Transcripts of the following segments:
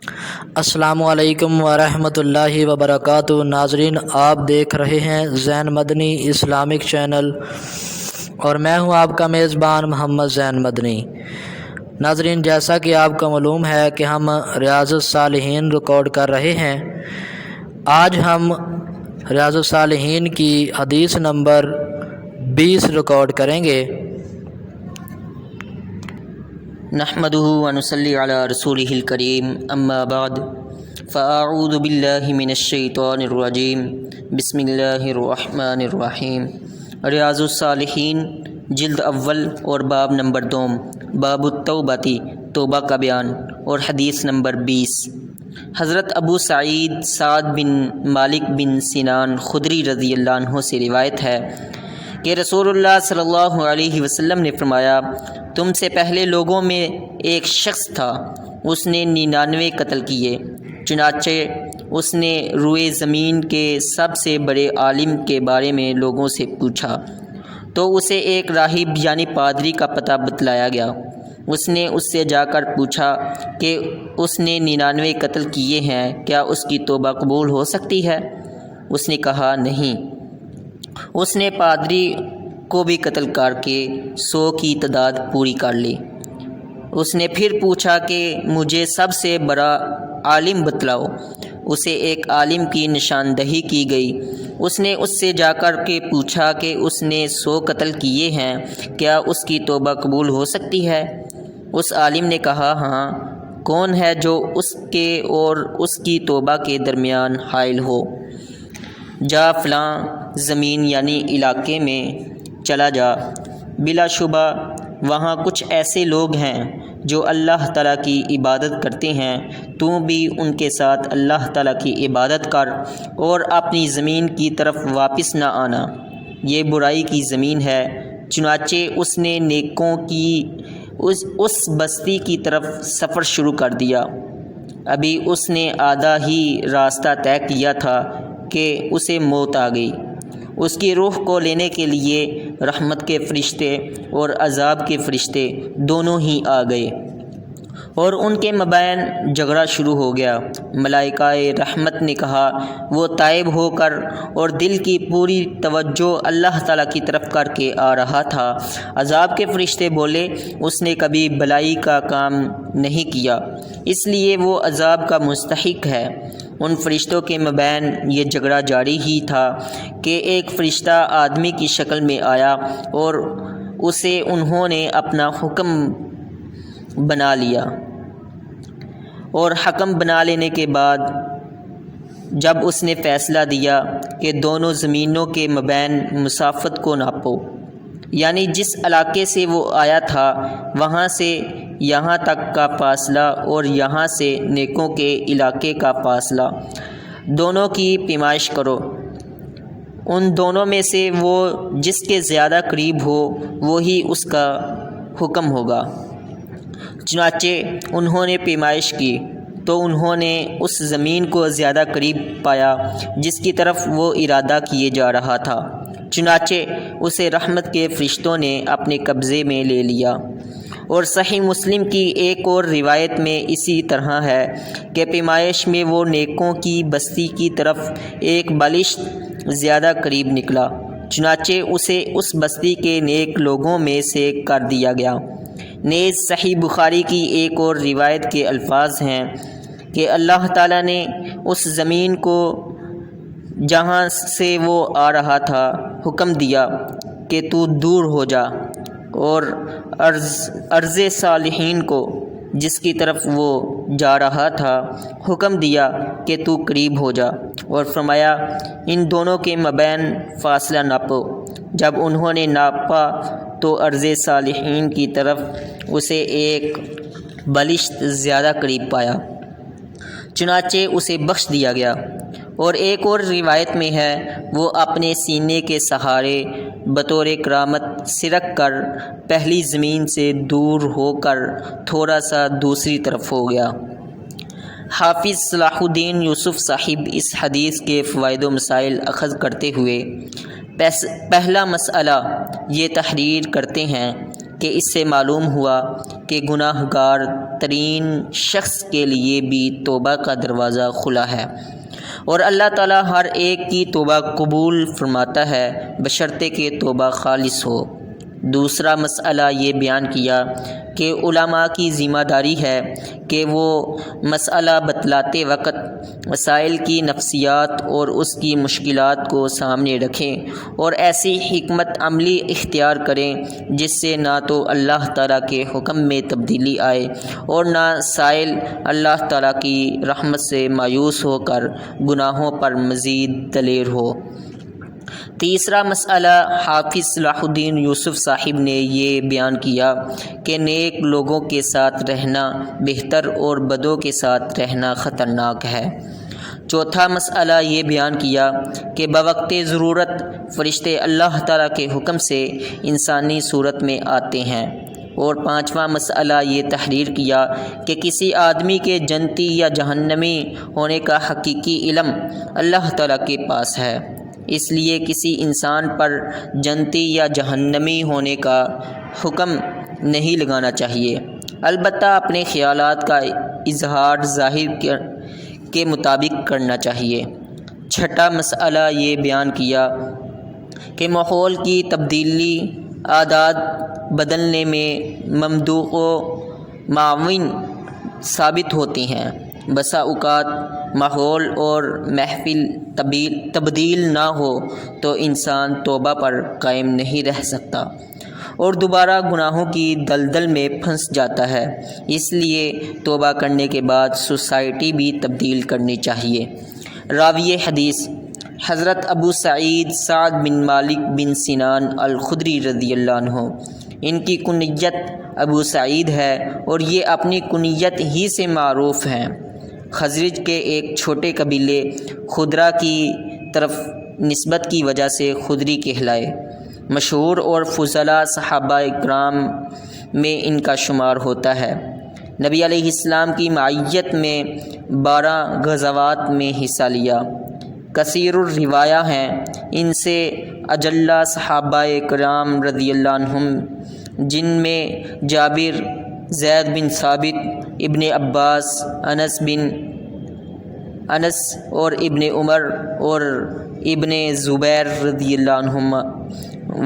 السلام علیکم ورحمۃ اللہ وبرکاتہ۔ ناظرین، آپ دیکھ رہے ہیں زین مدنی اسلامک چینل اور میں ہوں آپ کا میزبان محمد زین مدنی۔ ناظرین، جیسا کہ آپ کو معلوم ہے کہ ہم ریاض الصالحین ریکارڈ کر رہے ہیں۔ آج ہم ریاض الصالحین کی حدیث نمبر 20 ریکارڈ کریں گے۔ نحمدہ ونصلی علی رسولہ الکریم، اما بعد فاعوذ باللہ من الشیطان الرجیم، بسم اللہ الرحمن الرحیم۔ ریاض الصالحین جلد اول اور باب نمبر 2، باب التوبہ، توبہ کا بیان، اور حدیث نمبر 20۔ حضرت ابو سعید سعد بن مالک بن سنان خدری رضی اللہ عنہ سے روایت ہے کہ رسول اللہ صلی اللہ علیہ وسلم نے فرمایا، تم سے پہلے لوگوں میں ایک شخص تھا، اس نے 99 قتل کیے، چنانچہ اس نے روئے زمین کے سب سے بڑے عالم کے بارے میں لوگوں سے پوچھا تو اسے ایک راہب یعنی پادری کا پتہ بتلایا گیا۔ اس نے اس سے جا کر پوچھا کہ اس نے 99 قتل کیے ہیں، کیا اس کی توبہ قبول ہو سکتی ہے؟ اس نے کہا نہیں۔ اس نے پادری کو بھی قتل کر کے 100 کی تعداد پوری کر لی۔ اس نے پھر پوچھا کہ مجھے سب سے بڑا عالم بتلاؤ۔ اسے ایک عالم کی نشاندہی کی گئی۔ اس نے اس سے جا کر کے پوچھا کہ اس نے 100 قتل کیے ہیں، کیا اس کی توبہ قبول ہو سکتی ہے؟ اس عالم نے کہا ہاں۔ کون ہے جو اس کے اور اس کی توبہ کے درمیان حائل ہو؟ جا فلاں زمین یعنی علاقے میں چلا جا، بلا شبہ وہاں کچھ ایسے لوگ ہیں جو اللہ تعالیٰ کی عبادت کرتے ہیں، تو بھی ان کے ساتھ اللہ تعالیٰ کی عبادت کر اور اپنی زمین کی طرف واپس نہ آنا، یہ برائی کی زمین ہے۔ چنانچہ اس نے نیکوں کی اس بستی کی طرف سفر شروع کر دیا۔ ابھی اس نے آدھا ہی راستہ طے کیا تھا کہ اسے موت آ گئی۔ اس کی روح کو لینے کے لیے رحمت کے فرشتے اور عذاب کے فرشتے دونوں ہی آ گئے اور ان کے مابین جھگڑا شروع ہو گیا۔ ملائکہ رحمت نے کہا، وہ تائب ہو کر اور دل کی پوری توجہ اللہ تعالیٰ کی طرف کر کے آ رہا تھا۔ عذاب کے فرشتے بولے، اس نے کبھی بلائی کا کام نہیں کیا، اس لیے وہ عذاب کا مستحق ہے۔ ان فرشتوں کے مابین یہ جھگڑا جاری ہی تھا کہ ایک فرشتہ آدمی کی شکل میں آیا اور اسے انہوں نے اپنا حکم بنا لیا، اور حکم بنا لینے کے بعد جب اس نے فیصلہ دیا کہ دونوں زمینوں کے مابین مسافت کو ناپو، یعنی جس علاقے سے وہ آیا تھا وہاں سے یہاں تک کا فاصلہ اور یہاں سے نیکوں کے علاقے کا فاصلہ، دونوں کی پیمائش کرو۔ ان دونوں میں سے وہ جس کے زیادہ قریب ہو وہی اس کا حکم ہوگا۔ چنانچہ انہوں نے پیمائش کی تو انہوں نے اس زمین کو زیادہ قریب پایا جس کی طرف وہ ارادہ کیے جا رہا تھا۔ چنانچہ اسے رحمت کے فرشتوں نے اپنے قبضے میں لے لیا۔ اور صحیح مسلم کی ایک اور روایت میں اسی طرح ہے کہ پیمائش میں وہ نیکوں کی بستی کی طرف ایک بالشت زیادہ قریب نکلا، چنانچہ اسے اس بستی کے نیک لوگوں میں سے کر دیا گیا۔ نیز صحیح بخاری کی ایک اور روایت کے الفاظ ہیں کہ اللہ تعالیٰ نے اس زمین کو جہاں سے وہ آ رہا تھا حکم دیا کہ تو دور ہو جا، اور ارض صالحین کو جس کی طرف وہ جا رہا تھا حکم دیا کہ تو قریب ہو جا، اور فرمایا ان دونوں کے مابین فاصلہ ناپو۔ جب انہوں نے ناپا تو ارض صالحین کی طرف اسے ایک بالشت زیادہ قریب پایا، چنانچہ اسے بخش دیا گیا۔ اور ایک اور روایت میں ہے وہ اپنے سینے کے سہارے بطور کرامت سرک کر پہلی زمین سے دور ہو کر تھوڑا سا دوسری طرف ہو گیا۔ حافظ صلاح الدین یوسف صاحب اس حدیث کے فوائد و مسائل اخذ کرتے ہوئے پہلا مسئلہ یہ تحریر کرتے ہیں کہ اس سے معلوم ہوا کہ گناہ گار ترین شخص کے لیے بھی توبہ کا دروازہ کھلا ہے، اور اللہ تعالیٰ ہر ایک کی توبہ قبول فرماتا ہے بشرطے کہ توبہ خالص ہو۔ دوسرا مسئلہ یہ بیان کیا کہ علماء کی ذمہ داری ہے کہ وہ مسئلہ بتلاتے وقت مسائل کی نفسیات اور اس کی مشکلات کو سامنے رکھیں اور ایسی حکمت عملی اختیار کریں جس سے نہ تو اللہ تعالیٰ کے حکم میں تبدیلی آئے اور نہ سائل اللہ تعالیٰ کی رحمت سے مایوس ہو کر گناہوں پر مزید دلیر ہو۔ تیسرا مسئلہ حافظ صلاح الدین یوسف صاحب نے یہ بیان کیا کہ نیک لوگوں کے ساتھ رہنا بہتر اور بدوں کے ساتھ رہنا خطرناک ہے۔ چوتھا مسئلہ یہ بیان کیا کہ بوقت ضرورت فرشتے اللہ تعالیٰ کے حکم سے انسانی صورت میں آتے ہیں۔ اور پانچواں مسئلہ یہ تحریر کیا کہ کسی آدمی کے جنتی یا جہنمی ہونے کا حقیقی علم اللہ تعالیٰ کے پاس ہے، اس لیے کسی انسان پر جنتی یا جہنمی ہونے کا حکم نہیں لگانا چاہیے، البتہ اپنے خیالات کا اظہار ظاہر کے مطابق کرنا چاہیے۔ چھٹا مسئلہ یہ بیان کیا کہ ماحول کی تبدیلی عادات بدلنے میں ممدوح و معاون ثابت ہوتی ہیں۔ بسا اوقات ماحول اور محفل تبدیل نہ ہو تو انسان توبہ پر قائم نہیں رہ سکتا اور دوبارہ گناہوں کی دلدل میں پھنس جاتا ہے، اس لیے توبہ کرنے کے بعد سوسائٹی بھی تبدیل کرنی چاہیے۔ راوی حدیث حضرت ابو سعید سعد بن مالک بن سنان الخدری رضی اللہ عنہ، ان کی کنیت ابو سعید ہے اور یہ اپنی کنیت ہی سے معروف ہیں۔ خزرج کے ایک چھوٹے قبیلے خدرہ کی طرف نسبت کی وجہ سے خدری کہلائے۔ مشہور اور فضلاء صحابہ اکرام میں ان کا شمار ہوتا ہے۔ نبی علیہ السلام کی معیت میں 12 غزوات میں حصہ لیا۔ کثیر الروایہ ہیں، ان سے اجلّہ صحابہ اکرام رضی اللہ عنہم جن میں جابر، زید بن ثابت، ابن عباس، انس اور ابن عمر اور ابن زبیر رضی اللہ عنہم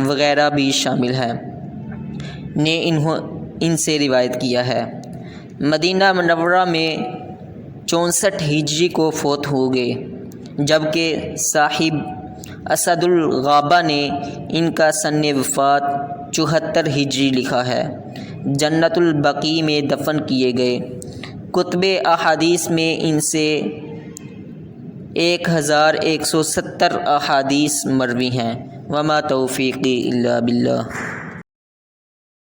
وغیرہ بھی شامل ہیں، نے ان سے روایت کیا ہے۔ مدینہ منورہ میں 64 ہجری کو فوت ہو گئے، جبکہ صاحب اسد الغابہ نے ان کا سن وفات 74 ہجری لکھا ہے۔ جنت البقیع میں دفن کیے گئے۔ کتب احادیث میں ان سے 1170 احادیث مروی ہیں۔ وما توفیقی الا باللہ۔